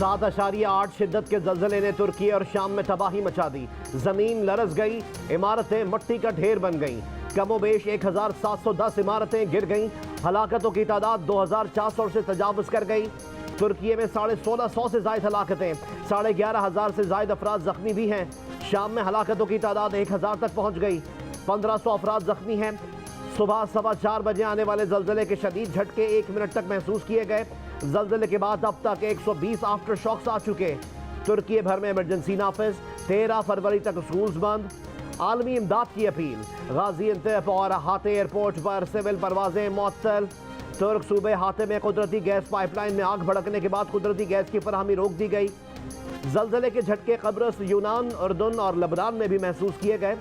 7.8 शिद्दत के जल्जले ने तुर्की और शाम में तबाही मचा दी। जमीन लरस गई, इमारतें मिट्टी का ढेर बन गईं। कमोबेश 1710 इमारतें गिर गईं। हलाकतों की तादाद 2400 से तजावुज कर गई। तुर्की में 1650 से ज्यादा हलाकतें, 11,500 से ज्यादा अफराद जख्मी भी हैं। शाम में हलाकतों की तादाद 1000 तक पहुंच गई। 1500 अफराद जख्मी हैं। सुबह 4:15 बजे आने वाले जल्जले के शदीद झटके 1 मिनट तक महसूस किए गए। जल्जले के बाद अब तक 120 आफ्टर शॉक्स आ चुके। तुर्की भर में इमरजेंसी नाफिज। 13 फरवरी तक स्कूल्स बंद। आलमी इमदाद की अपील। गाजियान्तेप और हाते एयरपोर्ट पर सिविल परवाजें मुअत्तल। तुर्क सूबे हाते में कुदरती गैस पाइपलाइन में आग भड़कने के बाद कुदरती गैस की फराहमी रोक दी गई। जल्जले के झटके कब्रस, यूनान, उर्दून और लबनान में भी महसूस किए गए।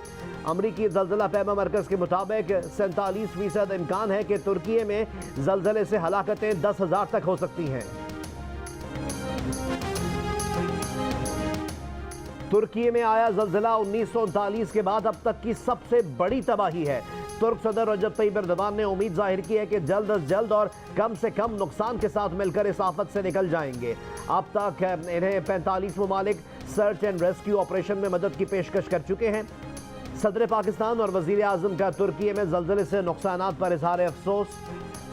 अमरीकी जल्जला पैमा मरकज के मुताबिक 47% इम्कान है कि तुर्की में जल्जले से हलाकतें 10,000 तक हो सकती हैं। तुर्की में आया जल्जला 1939 के बाद अब तक की सबसे बड़ी तबाही है। तुर्क सदर रजब तय्यिप एर्दोगान ने उम्मीद जाहिर की है कि जल्द अज जल्द और कम से कम नुकसान के साथ मिलकर इस आफत से निकल जाएंगे। अब तक इन्हें 45 ममालिक सर्च एंड रेस्क्यू ऑपरेशन में मदद की पेशकश कर चुके हैं। सदर पाकिस्तान और वजीर आजम का तुर्की में जल्जले से नुकसानात पर इजहार अफसोस।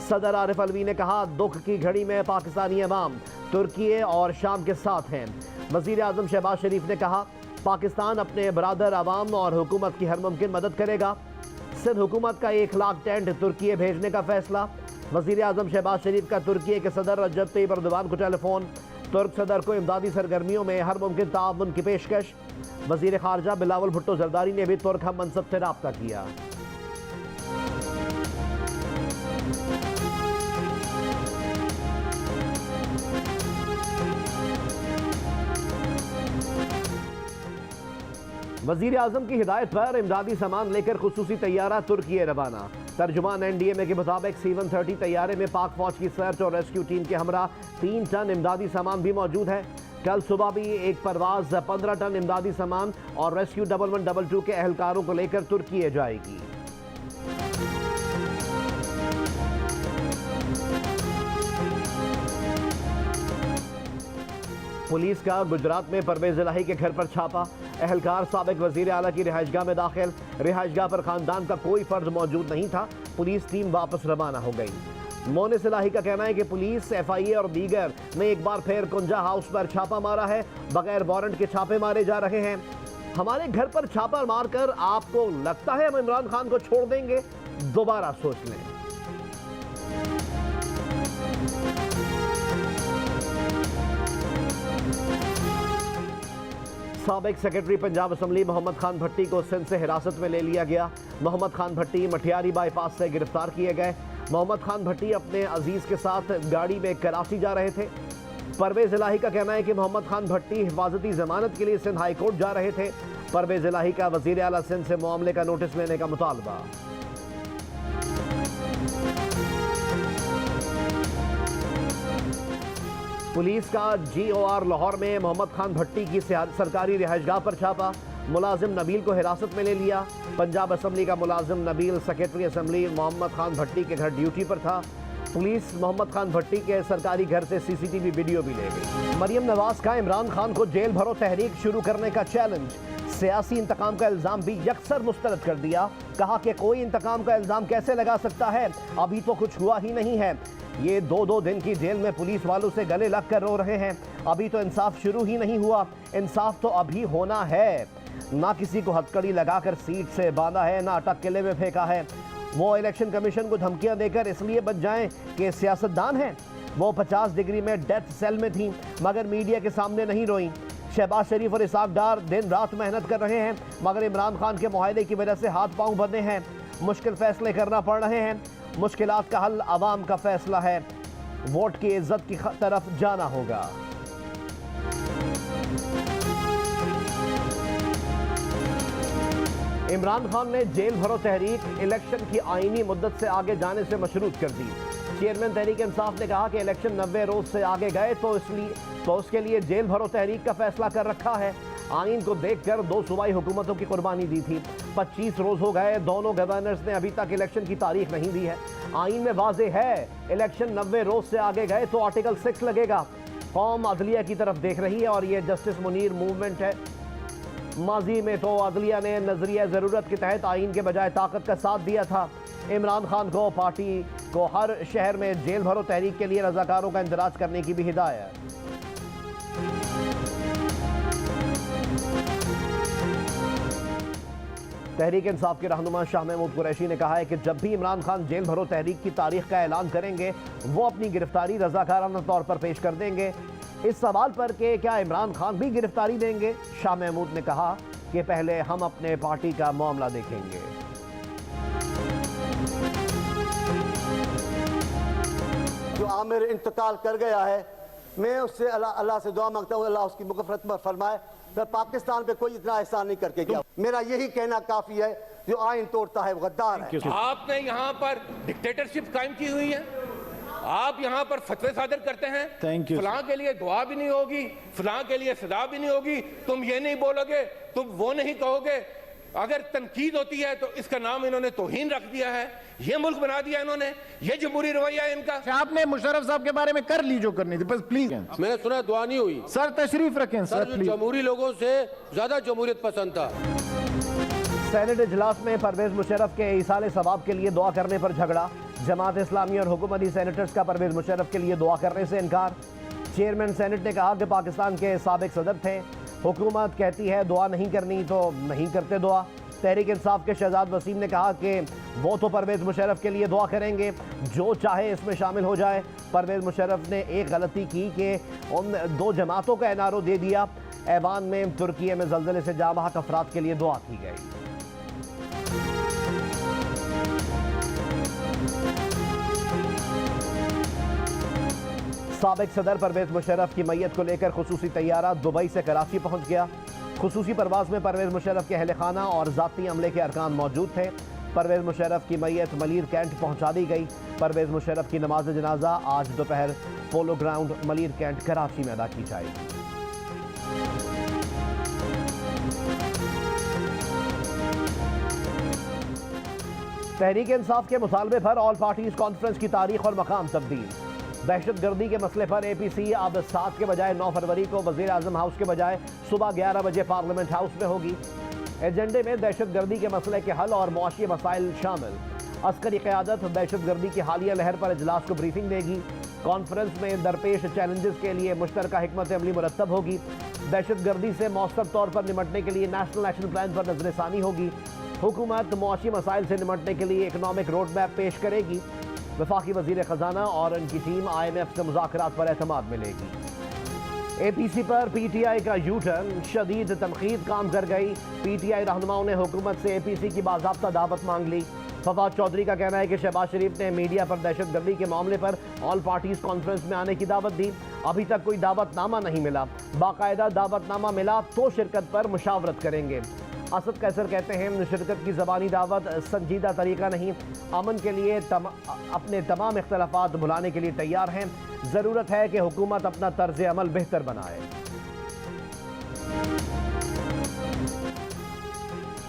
सदर आरिफ अलवी ने कहा, दुख की घड़ी में पाकिस्तानी अवाम तुर्की और शाम के साथ हैं। वजीर आजम शहबाज शरीफ ने कहा, पाकिस्तान अपने बरादर अवाम और हुकूमत की हर मुमकिन मदद करेगा। सिंध हुकूमत का 1 लाख टेंट तुर्की भेजने का फैसला। वजीर आजम शहबाज शरीफ का तुर्की के सदर रजब तय्यिप एर्दोगान को टेलीफोन। तुर्क सदर को इमदादी सरगर्मियों में हर मुमकिन ताउन की पेशकश। वजीर खारजा बिलावल भुट्टो जरदारी ने भी तुर्क हम मनसब से राब्ता किया। वजीर आजम की हिदायत पर इमदादी सामान लेकर खुसूसी तैयारा तुर्की रवाना। तर्जुमान NDMA के मुताबिक C-130 तैयारे में पाक फौज की सर्च और रेस्क्यू टीम के हमरा 3 टन इमदादी सामान भी मौजूद है। कल सुबह भी एक परवाज 15 टन इमदादी सामान और रेस्क्यू 1122 के एहलकारों को लेकर तुर्की जाएगी। पुलिस का गुजरात में परवेज इलाही के घर पर छापा। एहलकार साबिक वजीर आला की रिहाइशगाह में दाखिल। रिहाइशगाह पर खानदान का कोई फर्द मौजूद नहीं था। पुलिस टीम वापस रवाना हो गई। मोनिस इलाही का कहना है कि पुलिस, FIA और दीगर ने एक बार फिर कुंजा हाउस पर छापा मारा है। बगैर वारंट के छापे मारे जा रहे हैं। हमारे घर पर छापा मारकर आपको लगता है हम इमरान खान को छोड़ देंगे? दोबारा सोच लें। साबिक सेक्रेटरी पंजाब असम्बली मोहम्मद खान भट्टी को सिंध से हिरासत में ले लिया गया। मोहम्मद खान भट्टी मठियारी बाईपास से गिरफ्तार किए गए। मोहम्मद खान भट्टी अपने अजीज के साथ गाड़ी में कराची जा रहे थे। परवेज इलाही का कहना है कि मोहम्मद खान भट्टी हिफाजती जमानत के लिए सिंध हाई कोर्ट जा रहे थे। परवेज इलाही का वजीर आला सिंध से मामले का नोटिस लेने का मुतालबा। पुलिस का GOR लाहौर में मोहम्मद खान भट्टी की सरकारी रिहाइशगाह पर छापा। मुलाजिम नबील को हिरासत में ले लिया। पंजाब असम्बली का मुलाजिम नबील सेक्रेटरी असम्बली मोहम्मद खान भट्टी के घर ड्यूटी पर था। पुलिस मोहम्मद खान भट्टी के सरकारी घर से CCTV वीडियो भी ले गई। मरियम नवाज का इमरान खान को जेल भरो तहरीक शुरू करने का चैलेंज। सियासी इंतकाम का इल्ज़ाम भी यकसर मुस्तरद कर दिया। कहा कि कोई इंतकाम का इल्ज़ाम कैसे लगा सकता है, अभी तो कुछ हुआ ही नहीं है। ये 2-2 दिन की जेल में पुलिस वालों से गले लग कर रो रहे हैं। अभी तो इंसाफ शुरू ही नहीं हुआ। इंसाफ तो अभी होना है। ना किसी को हथकड़ी लगाकर सीट से बांधा है, ना अटक किले में फेंका है। वो इलेक्शन कमीशन को धमकियां देकर इसलिए बच जाएं कि सियासतदान हैं। वो 50 डिग्री में डेथ सेल में थी मगर मीडिया के सामने नहीं रोई। शहबाज शरीफ और इसाक डार दिन रात मेहनत कर रहे हैं मगर इमरान खान के मुआहदे की वजह से हाथ पांव बंधे हैं। मुश्किल फैसले करना पड़ रहे हैं। मुश्किलात का हल अवाम का फैसला है। वोट की इज्जत की तरफ जाना होगा। इमरान खान ने जेल भरो तहरीक इलेक्शन की आईनी मुद्दत से आगे जाने से मशरूत कर दी। चेयरमैन तहरीक इंसाफ ने कहा कि इलेक्शन 90 रोज से आगे गए तो उसके लिए जेल भरो तहरीक का फैसला कर रखा है। आइन को देखकर 2 सूबाई हुकूमतों की कुर्बानी दी थी। 25 रोज हो गए, दोनों गवर्नर्स ने अभी तक इलेक्शन की तारीख नहीं दी है। आइन में वाज़ेह है, इलेक्शन 90 रोज से आगे गए तो आर्टिकल 6 लगेगा। कौम अदलिया की तरफ देख रही है और ये जस्टिस मुनीर मूवमेंट है। माजी में तो अदलिया ने नजरिया ज़रूरत के तहत आइन के बजाय ताकत का साथ दिया था। इमरान खान को पार्टी को हर शहर में जेल भरो तहरीक के लिए रजाकारों का इंदराज करने की भी हिदायत। तहरीक इंसाफ के रहनुमा शाह महमूद कुरैशी ने कहा है कि जब भी इमरान खान जेल भरो तहरीक की तारीख का ऐलान करेंगे वो अपनी गिरफ्तारी रजाकाराना तौर पर पेश कर देंगे। इस सवाल पर कि क्या इमरान खान भी गिरफ्तारी देंगे, शाह महमूद ने कहा कि पहले हम अपने पार्टी का मामला देखेंगे। जो आमिर इंतकाल कर गया है, मैं उससे अल्लाह से दुआ मांगता हूँ, अल्लाह उसकी मुग़फ़रत में फरमाए। फिर पाकिस्तान पे कोई इतना एहसान नहीं करके गया। मेरा यही कहना काफी है, जो आइन तोड़ता है वो गद्दार है। आपने यहाँ पर डिक्टेटरशिप कायम की हुई है, आप यहाँ पर फतवे सादर करते हैं। फलां के लिए दुआ भी नहीं होगी, फलां के लिए सदा भी नहीं होगी, तुम ये नहीं बोलोगे, तुम वो नहीं कहोगे। अगर तनकीद होती है तो इसका नाम इन्होंने तौहीन रख दिया है। ये मुल्क बना दिया इन्होंने, ये जमहूरी रवैया है इनका। आपने मुशर्रफ साहब के बारे में कर ली जो करनी थी, बस प्लीज। मैंने सुना दुआ नहीं हुई। सर तशरीफ रखें सर, जमहूरी लोगों से ज्यादा जमहूरियत पसंद था। सेनेट इजलास में परवेज मुशर्रफ के इसाले सवाब के लिए दुआ करने पर झगड़ा। जमात इस्लामी और हुकूमती सेनेटर्स का परवेज मुशर्रफ के लिए दुआ करने से इनकार। चेयरमैन सेनेट ने कहा कि पाकिस्तान के साबिक सदर थे, हुकूमत कहती है दुआ नहीं करनी तो नहीं करते दुआ। तहरीक इंसाफ के शहजाद वसीम ने कहा कि वो तो परवेज मुशर्रफ के लिए दुआ करेंगे, जो चाहे इसमें शामिल हो जाए। परवेज मुशर्रफ ने एक गलती की कि उन दो जमातों का एनआरओ दे दिया। ऐवान में तुर्की में ज़लज़ले से जाँ बहक अफराद के लिए दुआ की गई। साबिक सदर परवेज मुशर्रफ की मैयत को लेकर खुसूसी तैयारा दुबई से कराची पहुंच गया। खुसूसी परवाज में परवेज मुशर्रफ के अहल खाना और ज़ाती अमले के अरकान मौजूद थे। परवेज मुशर्रफ की मैयत मलीर कैंट पहुंचा दी गई। परवेज मुशर्रफ की नमाज जनाजा आज दोपहर polo ground Malir cantt Karachi में अदा की जाएगी। तहरीक इंसाफ के मुतालबे पर ऑल पार्टीज कॉन्फ्रेंस की तारीख और मकाम तब्दील। दहशत गर्दी के मसले पर APC अब 7 के बजाय 9 फरवरी को वज़ीर आज़म हाउस के बजाय सुबह 11 बजे पार्लियामेंट हाउस में होगी। एजेंडे में दहशत गर्दी के मसले के हल और मुआशी मसाइल शामिल। अस्करी क़यादत दहशत गर्दी की हालिया लहर पर इजलास को ब्रीफिंग देगी। कॉन्फ्रेंस में दरपेश चैलेंजेस के लिए मुश्तरका हिकमत अमली मुरतब होगी। दहशत गर्दी से मौसर तौर पर निमटने के लिए नेशनल एक्शन प्लान पर नजरसानी होगी। हुकूमत मुआशी मसाइल से निमटने के लिए इकनॉमिक रोड मैप पेश करेगी। वफाकी वज़ीर ख़जाना और उनकी टीम IMF से मुज़ाकरात पर एतमाद मिलेगी। APC पर PTI का यू टर्न, शदीद तनकीद काम कर गई। PTI रहनुमाओं ने हुकूमत से APC की बाज़ाब्ता दावत मांग ली। फवाद चौधरी का कहना है कि शहबाज शरीफ ने मीडिया पर दहशत गर्दी के मामले पर ऑल पार्टीज कॉन्फ्रेंस में आने की दावत दी। अभी तक कोई दावतनामा नहीं मिला, बाकायदा दावतनामा मिला तो शिरकत पर मुशावरत करेंगे। असद कैसर कहते हैं शिरकत की ज़बानी दावत संजीदा तरीका नहीं, अमन के लिए अपने तमाम इख्तलाफात भुलाने के लिए तैयार हैं। ज़रूरत है कि हुकूमत अपना तर्ज अमल बेहतर बनाए।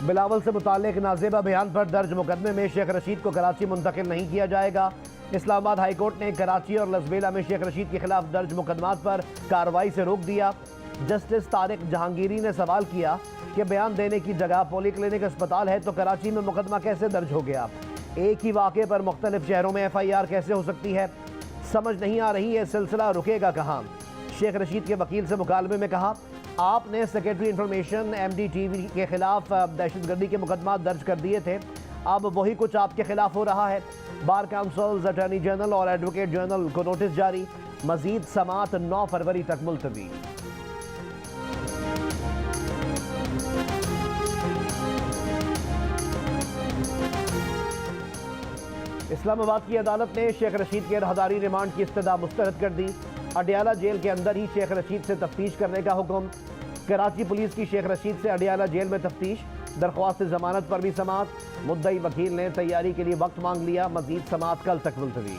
बिलावल से मुताल्लिक नाजेबा बयान पर दर्ज मुकदमे में शेख रशीद को कराची मुंतकिल नहीं किया जाएगा। इस्लामाबाद हाई कोर्ट ने कराची और लसबेला में शेख रशीद के खिलाफ दर्ज मुकदमात पर कार्रवाई से रोक दिया। जस्टिस तारिक जहांगीरी ने सवाल किया कि बयान देने की जगह पोली क्लिनिक अस्पताल है तो कराची में मुकदमा कैसे दर्ज हो गया। एक ही वाक़े पर मुख्तलिफ शहरों में FIR कैसे हो सकती है, समझ नहीं आ रही है सिलसिला रुकेगा कहाँ। शेख रशीद के वकील से मुकालमे में कहा, आपने सेक्रेटरी इंफॉर्मेशन MDTV के खिलाफ दहशतगर्दी के मुकदमा दर्ज कर दिए थे, अब वही कुछ आपके खिलाफ हो रहा है। बार काउंसिल, अटॉर्नी जनरल और एडवोकेट जनरल को नोटिस जारी। मजीद समात 9 फरवरी तक मुलतवी। इस्लामाबाद की अदालत ने शेख रशीद के राहदारी रिमांड की इस्तदा मुस्तरद कर दी। अडियाला जेल के अंदर ही शेख रशीद से तफ्तीश करने का हुक्म। कराची पुलिस की शेख रशीद से अडियाला जेल में तफ्तीश, दरख्वास्त जमानत पर भी समात। मुद्दई वकील ने तैयारी के लिए वक्त मांग लिया। मजीद समात कल तक मुलतवी।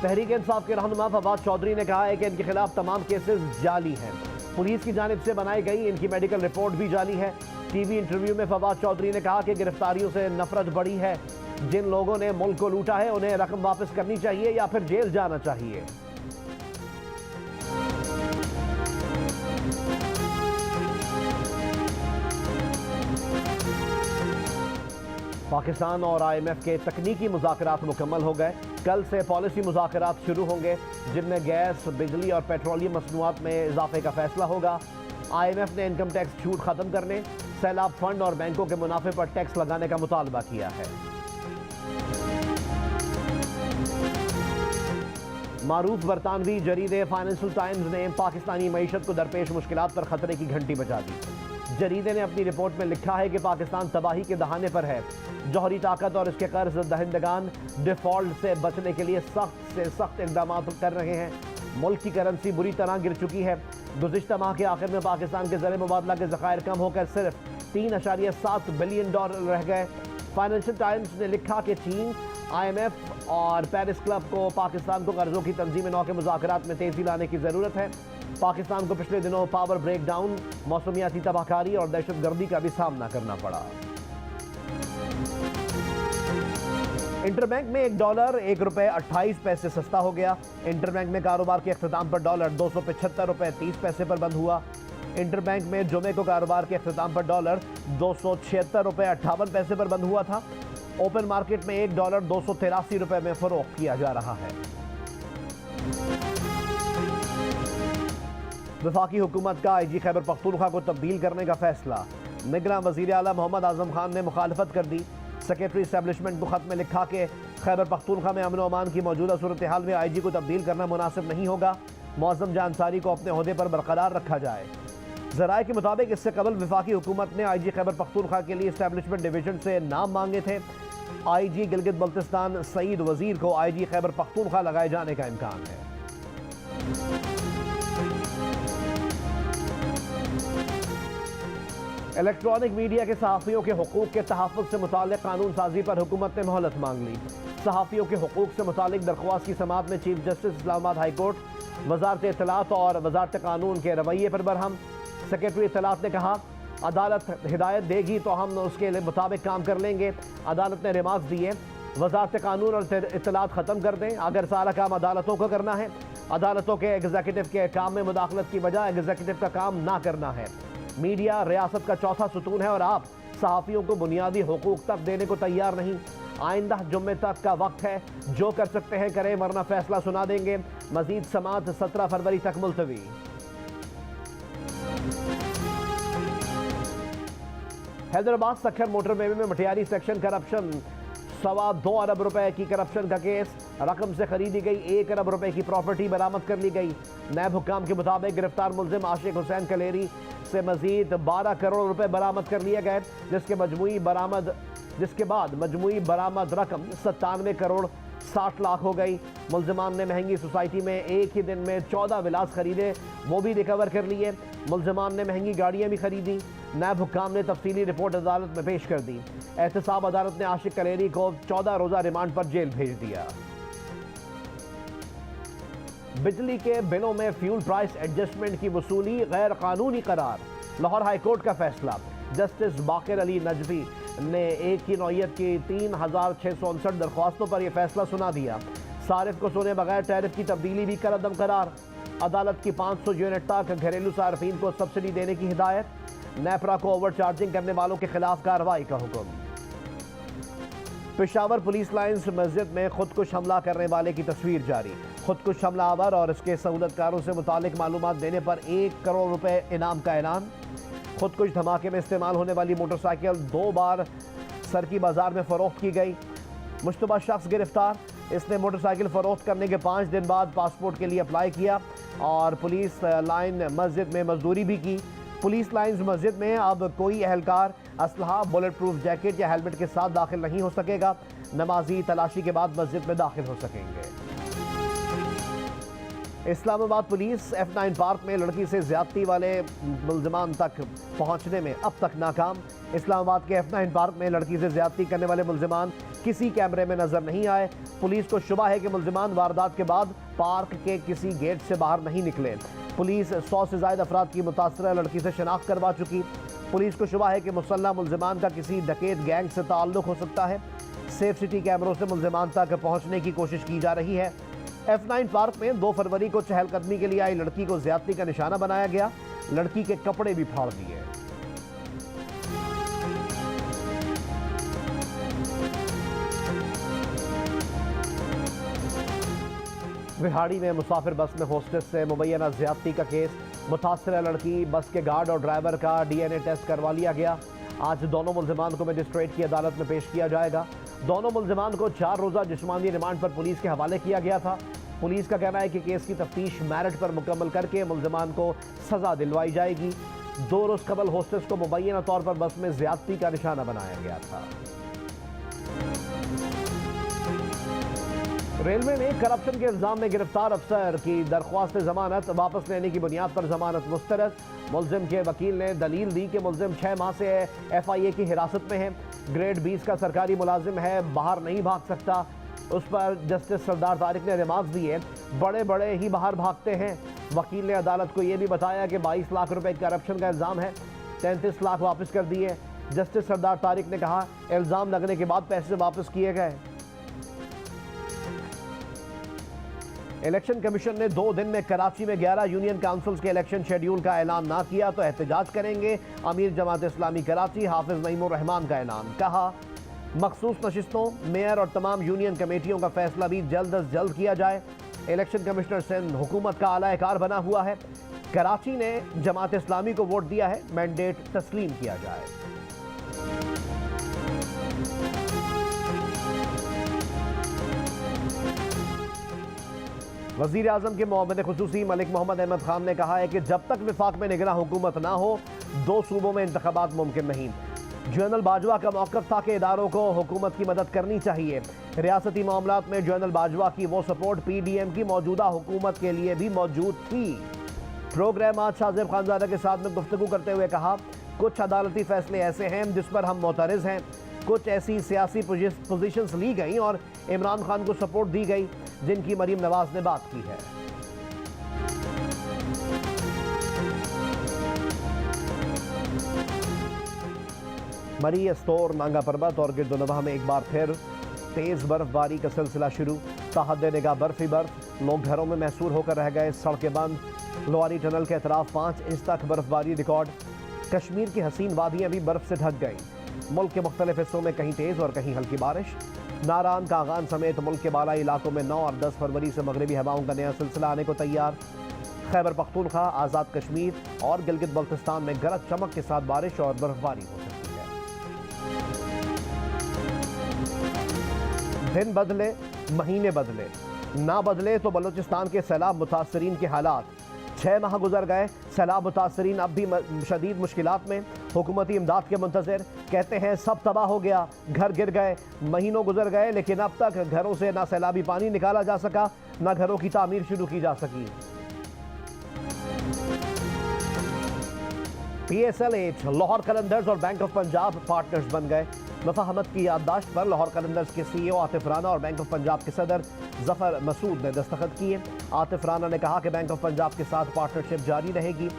तहरीक इंसाफ के रहनुमा फवाद चौधरी ने कहा है कि इनके खिलाफ तमाम केसेस जाली हैं। पुलिस की जानिब से बनाई गई इनकी मेडिकल रिपोर्ट भी जाली है। टीवी इंटरव्यू में फवाद चौधरी ने कहा कि गिरफ्तारियों से नफरत बढ़ी है। जिन लोगों ने मुल्क को लूटा है उन्हें रकम वापस करनी चाहिए या फिर जेल जाना चाहिए। पाकिस्तान और IMF के तकनीकी मुज़ाकरात मुकम्मल हो गए। कल से पॉलिसी मुज़ाकरात शुरू होंगे जिनमें गैस, बिजली और पेट्रोलियम मसनूआत में इजाफे का फैसला होगा। IMF ने इनकम टैक्स छूट ख़त्म करने, सैलाब फंड और बैंकों के मुनाफे पर टैक्स लगाने का मुतालबा किया है। मारूफ बरतानवी जरीदे फाइनेंशियल टाइम्स ने पाकिस्तानी मईशत को दरपेश मुश्किलात पर खतरे की घंटी बजा दी। जरीदे ने अपनी रिपोर्ट में लिखा है कि पाकिस्तान तबाही के दहाने पर है। जौहरी ताकत और इसके कर्ज दहिंदगान डिफॉल्ट से बचने के लिए सख्त से सख्त इकदाम कर रहे हैं। मुल्क की करेंसी बुरी तरह गिर चुकी है। गुज़िश्ता माह के आखिर में पाकिस्तान के ज़र मुबादला के ज़खायर कम होकर सिर्फ $3.7 बिलियन रह गए। फाइनेंशियल टाइम्स ने लिखा कि चीन, IMF और पेरिस क्लब को पाकिस्तान को कर्जों की तंजीम नौ के मुज़ाकरात में तेज़ी लाने की ज़रूरत है। पाकिस्तान को पिछले दिनों पावर ब्रेकडाउन, मौसमियाती तबाहकारी और दहशतगर्दी का भी सामना करना पड़ा। इंटरबैंक में $1 ₹1.28 सस्ता हो गया। इंटरबैंक में कारोबार के अख्ताम पर डॉलर $275.30 पर बंद हुआ। इंटरबैंक में जुमे को कारोबार के अख्ताम पर डॉलर $276.58 पर बंद हुआ था। ओपन मार्केट में $1 ₹283 में फरोख्त किया जा रहा है। वफाकी हुकूमत का IG खैबर पख्तूनख्वा को तब्दील करने का फैसला। निगरान वज़ीर आला मोहम्मद आज़म खान ने मुखालफत कर दी। सेक्रेटरी इस्टेब्लिशमेंट को खत में लिखा कि खैबर पख्तूनख्वा में अमन व अमान की मौजूदा सूरत हाल में IG को तब्दील करना मुनासिब नहीं होगा। मौज़म जानसारी को अपने ओहदे पर बरकरार रखा जाए। ज़राए के मुताबिक इससे कबल वफाकी हुकूमत ने IG खैबर पख्तूनख्वा के लिए इस्टेब्लिशमेंट डिवीजन से नाम मांगे थे। IG गिलगित बल्तिस्तान सईद वज़ीर को IG खैबर पख्तूनख्वा लगाए जाने का इम्कान है। इलेक्ट्रॉनिक मीडिया के सहाफ़ियों के हुकूक के तहफ़्फ़ुज़ से मुताल्लिक़ कानून साजी पर हुकूमत ने मोहलत मांग ली। सहाफ़ियों के हुकूक से मुताल्लिक़ दरख्वास्त की समाअत में chief justice Islamabad high court, वज़ारत इत्तलात और वज़ारत कानून के रवैये पर बरहम। सेक्रेटरी इत्तलात ने कहा, अदालत हिदायत देगी तो हम उसके मुताबिक काम कर लेंगे। अदालत ने रिमार्क्स दिए, वज़ारत कानून और इत्तलात ख़त्म कर दें। अगर सारा काम अदालतों को करना है, अदालतों के एग्जीक्यूटिव के काम में मुदाखलत की बजाय एग्जीक्यूटिव का काम ना करना है। मीडिया रियासत का चौथा सुतून है और आप सहाफ़ियों को बुनियादी हुकूक तक देने को तैयार नहीं। आइंदा जुम्मे तक का वक्त है, जो कर सकते हैं करें वरना फैसला सुना देंगे। मजीद समाअत 17 फरवरी तक मुलतवी। हैदराबाद सखर मोटरवे में मटियारी सेक्शन करप्शन, $2.25 अरब की करप्शन का केस। रकम से खरीदी गई $1 अरब की प्रॉपर्टी बरामद कर ली गई। नैब हुक्काम के मुताबिक गिरफ्तार मुलजिम आशिक हुसैन कलेरी से मजीद 12 करोड़ रुपए बरामद कर लिए गए, जिसके बाद मजमूई बरामद रकम 97 करोड़ 60 लाख हो गई। मुलजिमान ने महंगी सोसाइटी में एक ही दिन में 14 विलास खरीदे, वो भी रिकवर कर लिए। मुलजिमान ने महंगी गाड़ियां भी खरीदी। नैब हुक्काम ने तफसीली रिपोर्ट अदालत में पेश कर दी। एहतसाब अदालत ने आशिक कलेरी को 14 रोज़ा रिमांड पर जेल भेज दिया। बिजली के बिलों में फ्यूल प्राइस एडजस्टमेंट की वसूली गैर कानूनी करार। लाहौर हाई कोर्ट का फैसला। जस्टिस बाकिर अली नजफी ने एक ही नौयत की 3659 दरख्वास्तों पर यह फैसला सुना दिया। सारिफ को सुने बगैर टैरिफ की तब्दीली भी कर अदम करार। अदालत की 500 यूनिट तक घरेलू सार्फिन को सब्सिडी देने की हिदायत। नेपरा को ओवर चार्जिंग करने वालों के खिलाफ कार्रवाई का हुक्म। पेशावर पुलिस लाइन्स मस्जिद में खुदकुश हमला करने वाले की तस्वीर जारी। खुदकुश हमलावर और इसके सहूलतकारों से मुतालिक मालूमात देने पर 1 करोड़ रुपए इनाम का ऐलान। खुदकुश धमाके में इस्तेमाल होने वाली मोटरसाइकिल 2 बार सरकी बाजार में फरोख्त की गई। मुश्तबा शख्स गिरफ्तार। इसने मोटरसाइकिल फरोख्त करने के 5 दिन बाद पासपोर्ट के लिए अप्लाई किया और पुलिस लाइन मस्जिद में मजदूरी भी की। पुलिस लाइन्स मस्जिद में अब कोई अहलकार असलहा, बुलेट प्रूफ जैकेट या हेलमेट के साथ दाखिल नहीं हो सकेगा। नमाजी तलाशी के बाद मस्जिद में दाखिल हो सकेंगे। इस्लामाबाद पुलिस F9 पार्क में लड़की से ज्यादती वाले मुलजिमान तक पहुंचने में अब तक नाकाम। इस्लामाबाद के F9 पार्क में लड़की से ज्यादती करने वाले मुलजिमान किसी कैमरे में नजर नहीं आए। पुलिस को शुबा है कि मुलजिमान वारदात के बाद पार्क के किसी गेट से बाहर नहीं निकले। पुलिस 100 से ज्यादा अफराद की मुतासरा लड़की से शनाख्त करवा चुकी। पुलिस को शुबा है कि मुसल्लह मुल्जिमान का किसी डकैत गैंग से ताल्लुक हो सकता है। सेफ सिटी कैमरों से मुल्जिमान तक पहुंचने की कोशिश की जा रही है। F9 पार्क में 2 फरवरी को चहलकदमी के लिए आई लड़की को ज्यादती का निशाना बनाया गया। लड़की के कपड़े भी फाड़ दिए। विहाड़ी में मुसाफिर बस में होस्टेस से मुबैना ज्यादती का केस। मुतासरा लड़की, बस के गार्ड और ड्राइवर का DNA टेस्ट करवा लिया गया। आज दोनों मुल्जिमान को मजिस्ट्रेट की अदालत में पेश किया जाएगा। दोनों मुल्जिमान को 4 रोज़ा जिस्मानी रिमांड पर पुलिस के हवाले किया गया था। पुलिस का कहना है कि केस की तफ्तीश मेरिट पर मुकम्मल करके मुल्जिमान को सजा दिलवाई जाएगी। 2 रोज़ कबल होस्टेस को मुबैना तौर पर बस में ज्यादती का निशाना बनाया गया था। रेलवे में करप्शन के इल्जाम में गिरफ्तार अफसर की दरख्वास्त जमानत वापस लेने की बुनियाद पर जमानत मुस्तरद। मुल्जिम के वकील ने दलील दी कि मुल्जिम 6 माह से FIA की हिरासत में है। ग्रेड 20 का सरकारी मुलाजिम है, बाहर नहीं भाग सकता। उस पर जस्टिस सरदार तारिक ने रिमार्क्स दिए, बड़े बड़े ही बाहर भागते हैं। वकील ने अदालत को यह भी बताया कि 22 लाख रुपए करप्शन का इल्ज़ाम है, 33 लाख वापस कर दिए। जस्टिस सरदार तारिक ने कहा, इल्ज़ाम लगने के बाद पैसे वापस किए गए। इलेक्शन कमीशन ने 2 दिन में कराची में 11 यूनियन काउंसिल्स के इलेक्शन शेड्यूल का ऐलान ना किया तो एहतजाज करेंगे। अमीर जमात इस्लामी कराची हाफिज नईमुर रहमान का ऐलान। कहा, मखसूस नशिस्तों, मेयर और तमाम यूनियन कमेटियों का फैसला भी जल्द अज जल्द किया जाए। इलेक्शन कमिश्नर सिंध हुकूमत का आला-ए-कार बना हुआ है। कराची ने जमात इस्लामी को वोट दिया है, मैंडेट तस्लीम किया जाए। वज़ीर आज़म के मुअव्विन खुसूसी मलिक मोहम्मद अहमद खान ने कहा है कि जब तक विफाक में निगरां हुकूमत ना हो 2 सूबों में इंतखाबात मुमकिन नहीं। जनरल बाजवा का मौक़िफ़ था कि इदारों को हुकूमत की मदद करनी चाहिए। रियासती मामलात में जनरल बाजवा की वो सपोर्ट PDM की मौजूदा हुकूमत के लिए भी मौजूद थी। प्रोग्राम आज शाहज़ेब खानज़ादा के साथ में गुफ्तगू करते हुए कहा, कुछ अदालती फैसले ऐसे हैं जिस पर हम मोतरज़ हैं। कुछ ऐसी सियासी पोजीशंस ली गई और इमरान खान को सपोर्ट दी गई जिनकी मरीम नवाज ने बात की है। मरी, अस्तोर, नांगा पर्वत और गिरदोनवाह में एक बार फिर तेज़ बर्फबारी का सिलसिला शुरू। ताहद निगाह बर्फ ही बर्फ, लोग घरों में महसूर होकर रह गए, सड़कें बंद। लोहारी टनल के अतराफ 5 इंच तक बर्फबारी रिकॉर्ड। कश्मीर की हसीन वादियाँ भी बर्फ से ढक गई। मुल्क के मुख्तलिफ हिस्सों में कहीं तेज़ और कहीं हल्की बारिश। नारान, कागान समेत मुल्क के बालाई इलाकों में 9 और 10 फरवरी से मगरबी हवाओं का नया सिलसिला आने को तैयार। खैबर पख्तूनख्वा, आज़ाद कश्मीर और गिलगित बल्तिस्तान में गरज चमक के साथ बारिश और बर्फबारी हो सकती है। दिन बदले, महीने बदले, ना बदले तो बलूचिस्तान के सैलाब मुतासरीन के हालात। 6 माह गुजर गए, सैलाब मुतासरीन अब भी शदीद मुश्किलात में। हुकूमती इमदाद के मुंतज़िर, कहते हैं सब तबाह हो गया, घर गिर गए। महीनों गुजर गए लेकिन अब तक घरों से ना सैलाबी पानी निकाला जा सका, ना घरों की तामीर शुरू की जा सकी। PSLH, लाहौर कलंदर्स और बैंक ऑफ पंजाब पार्टनर्स बन गए। मुफाहमत की याददाश्त पर लाहौर कलंदर्स के CEO आतिफ राना और बैंक ऑफ पंजाब के सदर जफर मसूद ने दस्तखत किए। आतिफ राना ने कहा कि बैंक ऑफ पंजाब के साथ पार्टनरशिप जारी रहेगी।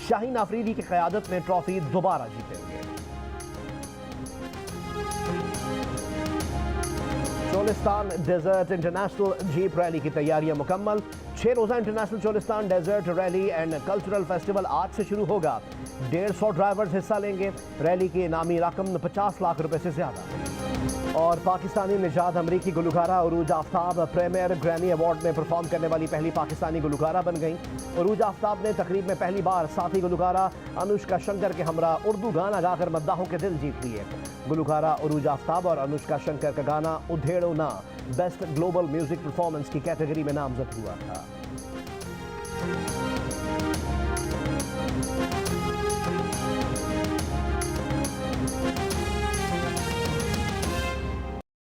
शाहीन आफरीदी की क़यादत में ट्रॉफी दोबारा जीतेंगे। Cholistan desert international jeep rally की तैयारियां मुकम्मल। 6 रोज़ा international Cholistan desert rally and cultural festival आज से शुरू होगा। 150 ड्राइवर्स हिस्सा लेंगे। रैली की इनामी रकम 50 लाख रुपए से ज्यादा। और पाकिस्तानी निजात अमरीकी गुलकारा उरूज आफ्ताब प्रीमियर ग्रैमी अवार्ड में परफॉर्म करने वाली पहली पाकिस्तानी गुलकारा बन गई। उरूज आफ्ताब ने तकरीब में पहली बार साथी गुलकारा अनुष्का शंकर के हमरा उर्दू गाना गाकर मद्दाहों के दिल जीत लिए। गुलकारा उरूज आफ्ताब और अनुष्का शंकर का गाना उधेड़ो ना बेस्ट ग्लोबल म्यूजिक परफॉर्मेंस की कैटेगरी में नामजद हुआ था।